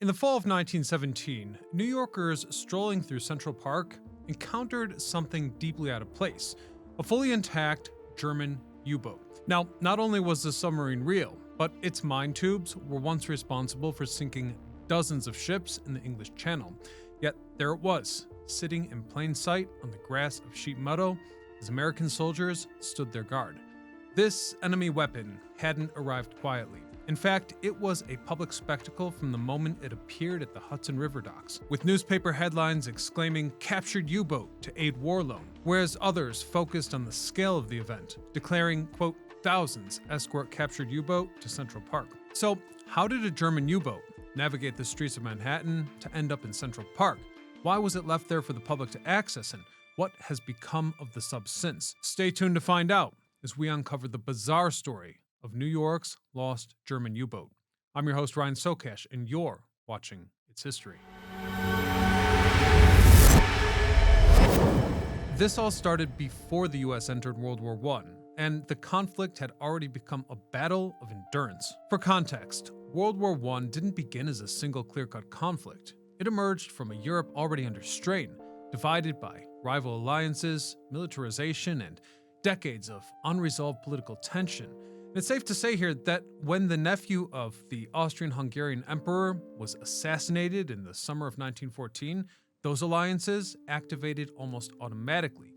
In the fall of 1917, New Yorkers strolling through Central Park encountered something deeply out of place: a fully intact German U-boat. Now, not only was the submarine real, but its mine tubes were once responsible for sinking dozens of ships in the English Channel. Yet there it was, sitting in plain sight on the grass of Sheep Meadow as American soldiers stood their guard. This enemy weapon hadn't arrived quietly. In fact, it was a public spectacle from the moment it appeared at the Hudson River docks, with newspaper headlines exclaiming "Captured U-boat to aid war loan," whereas others focused on the scale of the event, declaring, quote, "Thousands escort captured U-boat to Central Park." So, how did a German U-boat navigate the streets of Manhattan to end up in Central Park? Why was it left there for the public to access, and what has become of the sub since? Stay tuned to find out as we uncover the bizarre story of New York's lost German U-boat. I'm your host, Ryan Sokash, and you're watching It's History. This all started before the US entered World War I, and the conflict had already become a battle of endurance. For context, World War I didn't begin as a single clear-cut conflict. It emerged from a Europe already under strain, divided by rival alliances, militarization, and decades of unresolved political tension. And it's safe to say here that when the nephew of the Austrian-Hungarian emperor was assassinated in the summer of 1914, those alliances activated almost automatically,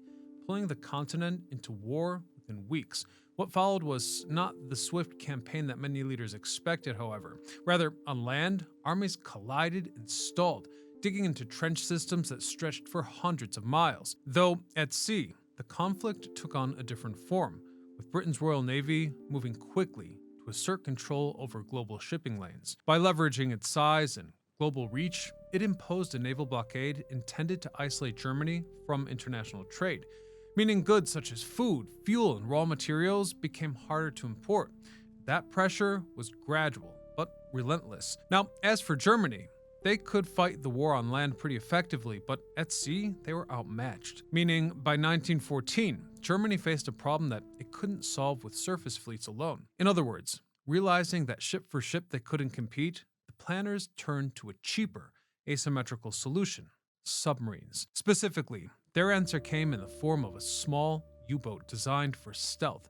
pulling the continent into war within weeks. What followed was not the swift campaign that many leaders expected, however. Rather, on land, armies collided and stalled, digging into trench systems that stretched for hundreds of miles. Though at sea, the conflict took on a different form, with Britain's Royal Navy moving quickly to assert control over global shipping lanes. By leveraging its size and global reach, it imposed a naval blockade intended to isolate Germany from international trade, meaning goods such as food, fuel, and raw materials became harder to import. That pressure was gradual, but relentless. Now, as for Germany, they could fight the war on land pretty effectively, but at sea, they were outmatched. Meaning, by 1914, Germany faced a problem that it couldn't solve with surface fleets alone. In other words, realizing that ship for ship they couldn't compete, the planners turned to a cheaper, asymmetrical solution: submarines. Specifically, their answer came in the form of a small U-boat designed for stealth.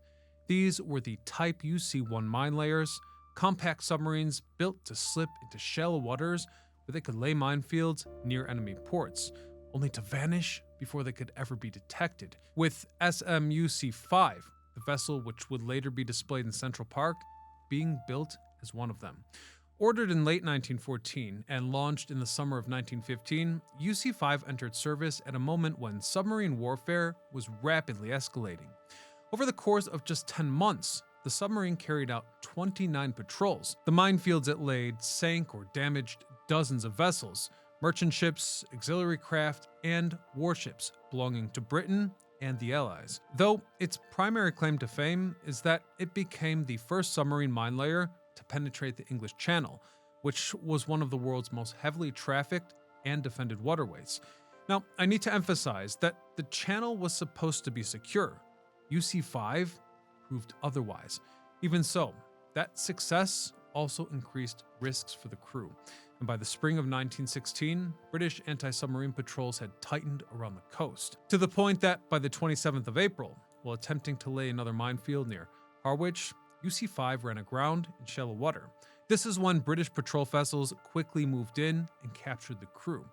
These were the Type UC-1 mine layers, compact submarines built to slip into shallow waters where they could lay minefields near enemy ports, only to vanish before they could ever be detected. With SMUC-5, the vessel which would later be displayed in Central Park, being built as one of them. Ordered in late 1914 and launched in the summer of 1915, UC-5 entered service at a moment when submarine warfare was rapidly escalating. Over the course of just 10 months, the submarine carried out 29 patrols. The minefields it laid sank or damaged dozens of vessels, merchant ships, auxiliary craft, and warships belonging to Britain and the Allies. Though its primary claim to fame is that it became the first submarine mine layer to penetrate the English Channel, which was one of the world's most heavily trafficked and defended waterways. Now, I need to emphasize that the channel was supposed to be secure. UC-5 proved otherwise. Even so, that success also increased risks for the crew. And by the spring of 1916, British anti-submarine patrols had tightened around the coast, to the point that by the 27th of April, while attempting to lay another minefield near Harwich, UC-5 ran aground in shallow water. This is when British patrol vessels quickly moved in and captured the crew.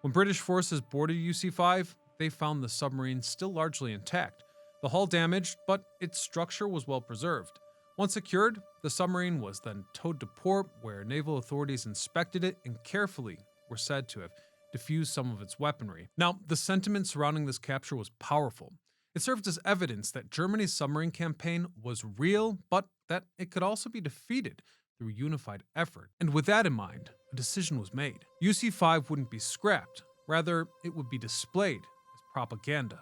When British forces boarded UC-5, they found the submarine still largely intact. The hull damaged, but its structure was well preserved. Once secured, the submarine was then towed to port, where naval authorities inspected it and carefully were said to have defused some of its weaponry. Now, the sentiment surrounding this capture was powerful. It served as evidence that Germany's submarine campaign was real, but that it could also be defeated through unified effort. And with that in mind, a decision was made. UC-5 wouldn't be scrapped. Rather, it would be displayed as propaganda.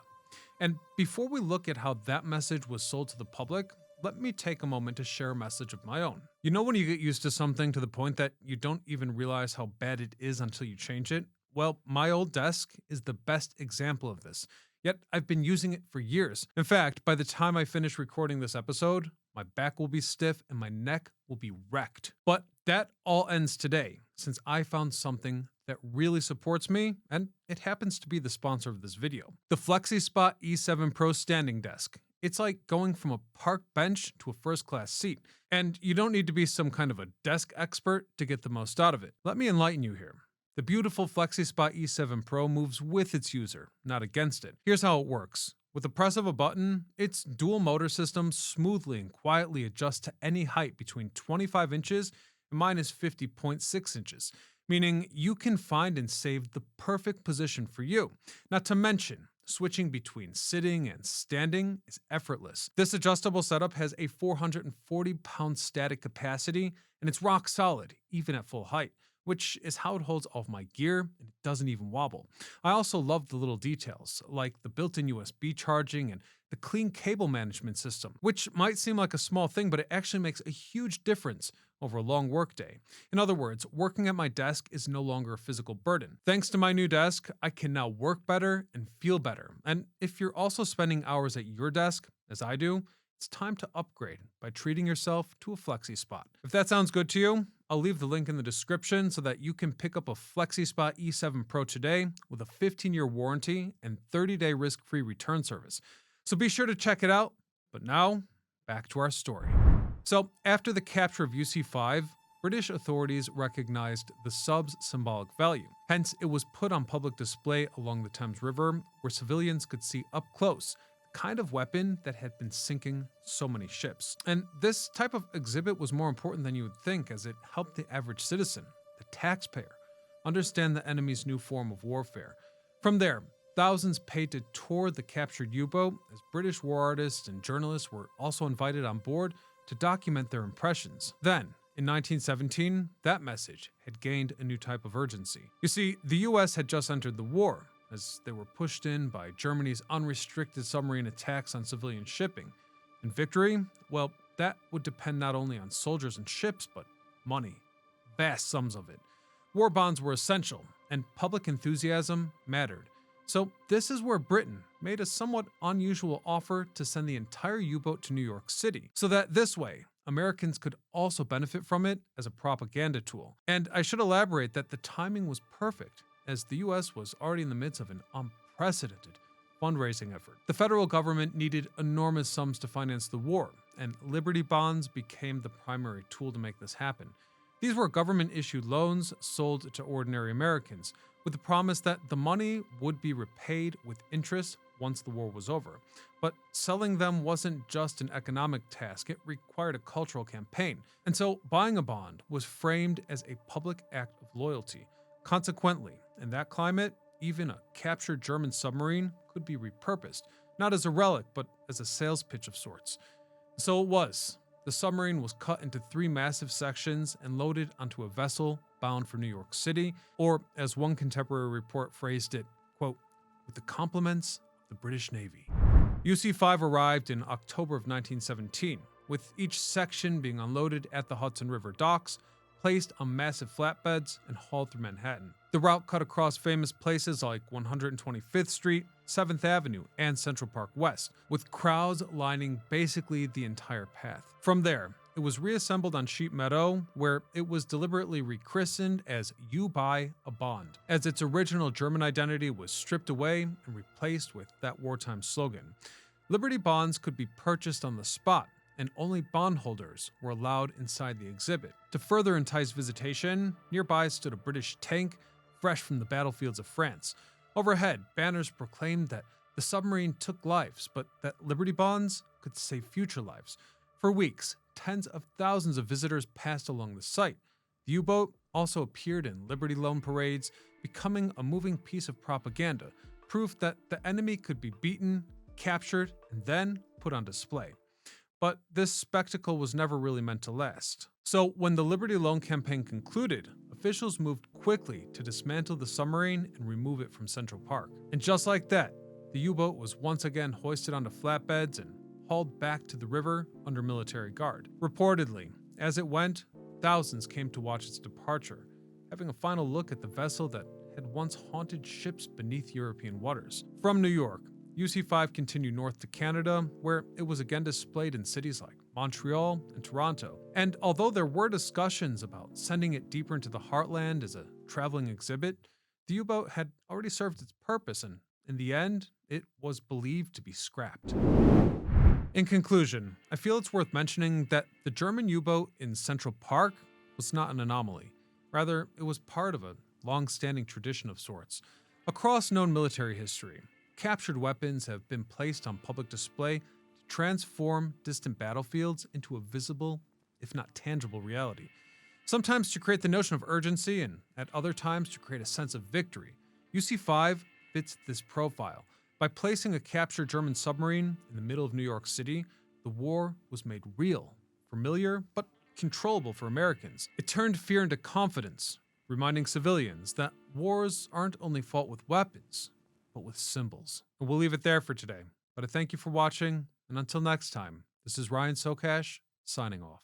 And before we look at how that message was sold to the public, let me take a moment to share a message of my own. You know when you get used to something to the point that you don't even realize how bad it is until you change it? Well, my old desk is the best example of this. Yet I've been using it for years. In fact, by the time I finish recording this episode, my back will be stiff and my neck will be wrecked. But That all ends today, since I found something that really supports me, and it happens to be the sponsor of this video. The FlexiSpot E7 Pro Standing Desk. It's like going from a park bench to a first-class seat, and you don't need to be some kind of a desk expert to get the most out of it. Let me enlighten you here. The beautiful FlexiSpot E7 Pro moves with its user, not against it. Here's how it works. With the press of a button, its dual motor system smoothly and quietly adjusts to any height between 25 inches and minus 50.6 inches, meaning you can find and save the perfect position for you. Not to mention, switching between sitting and standing is effortless. This adjustable setup has a 440-pound static capacity, and it's rock solid, even at full height, which is how it holds all of my gear, and it doesn't even wobble. I also love the little details, like the built-in USB charging and the clean cable management system, which might seem like a small thing, but it actually makes a huge difference over a long workday. In other words, working at my desk is no longer a physical burden. Thanks to my new desk, I can now work better and feel better. And if you're also spending hours at your desk, as I do, it's time to upgrade by treating yourself to a FlexiSpot. If that sounds good to you, I'll leave the link in the description so that you can pick up a FlexiSpot E7 Pro today with a 15-year warranty and 30-day risk-free return service. So be sure to check it out. But now, back to our story. So, after the capture of UC-5, British authorities recognized the sub's symbolic value. Hence, it was put on public display along the Thames River, where civilians could see up close the kind of weapon that had been sinking so many ships. And this type of exhibit was more important than you would think, as it helped the average citizen, the taxpayer, understand the enemy's new form of warfare. From there, thousands paid to tour the captured U-boat, as British war artists and journalists were also invited on board to document their impressions. Then, in 1917, that message had gained a new type of urgency. You see, the US had just entered the war, as they were pushed in by Germany's unrestricted submarine attacks on civilian shipping. And victory? Well, that would depend not only on soldiers and ships, but money. Vast sums of it. War bonds were essential, and public enthusiasm mattered. So this is where Britain made a somewhat unusual offer to send the entire U-boat to New York City, so that this way, Americans could also benefit from it as a propaganda tool. And I should elaborate that the timing was perfect, as the US was already in the midst of an unprecedented fundraising effort. The federal government needed enormous sums to finance the war, and Liberty bonds became the primary tool to make this happen. These were government-issued loans sold to ordinary Americans, with the promise that the money would be repaid with interest once the war was over. But selling them wasn't just an economic task, it required a cultural campaign. And so buying a bond was framed as a public act of loyalty. Consequently, in that climate, even a captured German submarine could be repurposed, not as a relic, but as a sales pitch of sorts. So it was. The submarine was cut into 3 massive sections and loaded onto a vessel bound for New York City, or as one contemporary report phrased it, quote, with the compliments of the British Navy. UC-5 arrived in October of 1917, with each section being unloaded at the Hudson River docks, placed on massive flatbeds, and hauled through Manhattan. The route cut across famous places like 125th Street, 7th Avenue, and Central Park West, with crowds lining basically the entire path. From there, it was reassembled on Sheep Meadow, where it was deliberately rechristened as You Buy a Bond, as its original German identity was stripped away and replaced with that wartime slogan. Liberty bonds could be purchased on the spot, and only bondholders were allowed inside the exhibit. To further entice visitation, nearby stood a British tank, fresh from the battlefields of France. Overhead, banners proclaimed that the submarine took lives, but that Liberty bonds could save future lives. For weeks, tens of thousands of visitors passed along the site. The U-boat also appeared in Liberty Loan parades, becoming a moving piece of propaganda, proof that the enemy could be beaten, captured, and then put on display. But this spectacle was never really meant to last. So when the Liberty Loan campaign concluded, officials moved quickly to dismantle the submarine and remove it from Central Park. And just like that, the U-boat was once again hoisted onto flatbeds and hauled back to the river under military guard. Reportedly, as it went, thousands came to watch its departure, having a final look at the vessel that had once haunted ships beneath European waters. From New York, UC-5 continued north to Canada, where it was again displayed in cities like Montreal and Toronto, And although there were discussions about sending it deeper into the heartland as a traveling exhibit, the U boat had already served its purpose, and in the end, it was believed to be scrapped. In conclusion, I feel it's worth mentioning that the German U boat in Central Park was not an anomaly. Rather, it was part of a long standing tradition of sorts. Across known military history, captured weapons have been placed on public display to transform distant battlefields into a visible, if not tangible, reality. Sometimes to create the notion of urgency, and at other times to create a sense of victory. UC-5 fits this profile. By placing a captured German submarine in the middle of New York City, the war was made real, familiar, but controllable for Americans. It turned fear into confidence, reminding civilians that wars aren't only fought with weapons, but with symbols. And we'll leave it there for today. But I thank you for watching, and until next time, this is Ryan Sokash, signing off.